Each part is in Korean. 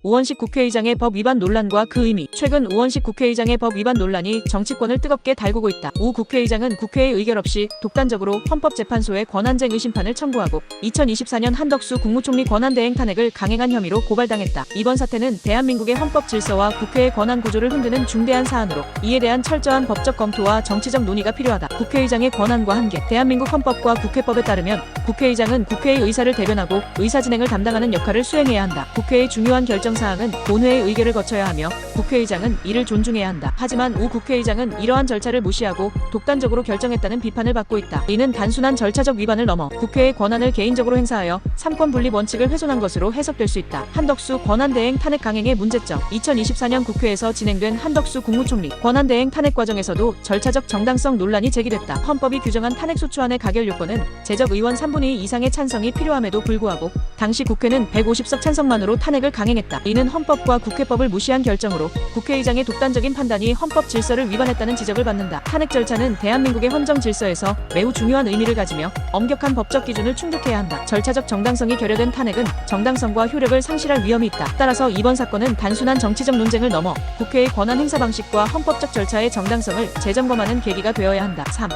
우원식 국회의장의 법 위반 논란과 그 의미. 최근 우원식 국회의장의 법 위반 논란이 정치권을 뜨겁게 달구고 있다. 우 국회의장은 국회의 의결 없이 독단적으로 헌법재판소에 권한쟁의 심판을 청구하고 2024년 한덕수 국무총리 권한대행 탄핵을 강행한 혐의로 고발당했다. 이번 사태는 대한민국의 헌법 질서와 국회의 권한 구조를 흔드는 중대한 사안으로 이에 대한 철저한 법적 검토와 정치적 논의가 필요하다. 국회의장의 권한과 한계. 대한민국 헌법과 국회법에 따르면 국회의장은 국회의 의사를 대변하고 의사진행을 담당하는 역할을 수행해야 한다. 국회의 중요한 결정사항은 본회의 의결을 거쳐야 하며 국회의장은 이를 존중해야 한다. 하지만 우 국회의장은 이러한 절차를 무시하고 독단적으로 결정했다는 비판을 받고 있다. 이는 단순한 절차적 위반을 넘어 국회의 권한을 개인적으로 행사하여 삼권 분립 원칙을 훼손한 것으로 해석될 수 있다. 한덕수 권한대행 탄핵 강행의 문제점. 2024년 국회에서 진행된 한덕수 국무총리 권한대행 탄핵 과정에서도 절차적 정당성 논란이 제기됐다. 헌법이 규정한 탄핵소추안의 가결 요건은 재적 의원 3분의 2 이상의 찬성이 필요함에도 불구하고 당시 국회는 150석 찬성만으로 탄핵을 강행했다. 이는 헌법과 국회법을 무시한 결정으로 국회의장의 독단적인 판단이 헌법 질서를 위반했다는 지적을 받는다. 탄핵 절차는 대한민국의 헌정 질서에서 매우 중요한 의미를 가지며 엄격한 법적 기준을 충족해야 한다. 절차적 정당성이 결여된 탄핵은 정당성과 효력을 상실할 위험이 있다. 따라서 이번 사건은 단순한 정치적 논쟁을 넘어 국회의 권한 행사 방식과 헌법적 절차의 정당성을 재점검하는 계기가 되어야 한다. 3.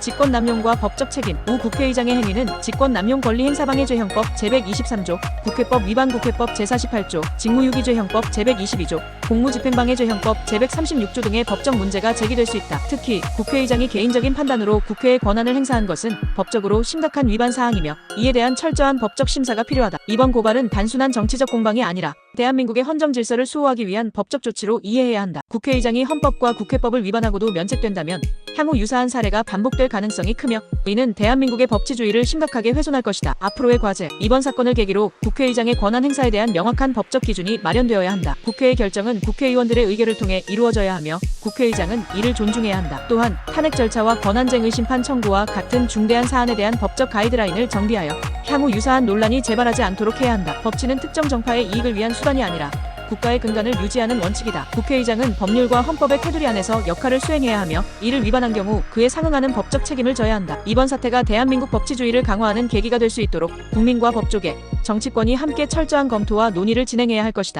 직권남용과 법적 책임. 우 국회의장의 행위는 직권남용권리행사방해죄형법 제123조, 국회법 위반 국회법 제48조, 직무유기죄형법 제122조, 공무집행방해죄형법 제136조 등의 법적 문제가 제기될 수 있다. 특히 국회의장이 개인적인 판단으로 국회의 권한을 행사한 것은 법적으로 심각한 위반 사항이며 이에 대한 철저한 법적 심사가 필요하다. 이번 고발은 단순한 정치적 공방이 아니라 대한민국의 헌정 질서를 수호하기 위한 법적 조치로 이해해야 한다. 국회의장이 헌법과 국회법을 위반하고도 면책된다면 향후 유사한 사례가 반복될 가능성이 크며 이는 대한민국의 법치주의를 심각하게 훼손할 것이다. 앞으로의 과제. 이번 사건을 계기로 국회의장의 권한 행사에 대한 명확한 법적 기준이 마련되어야 한다. 국회의 결정은 국회의원들의 의결을 통해 이루어져야 하며 국회의장은 이를 존중해야 한다. 또한 탄핵 절차와 권한쟁의 심판 청구와 같은 중대한 사안에 대한 법적 가이드라인을 정비하여 향후 유사한 논란이 재발하지 않도록 해야 한다. 법치는 특정 정파의 이익을 위한 수단이 아니라 국가의 근간을 유지하는 원칙이다. 국회의장은 법률과 헌법의 테두리 안에서 역할을 수행해야 하며 이를 위반한 경우 그에 상응하는 법적 책임을 져야 한다. 이번 사태가 대한민국 법치주의를 강화하는 계기가 될 수 있도록 국민과 법조계, 정치권이 함께 철저한 검토와 논의를 진행해야 할 것이다.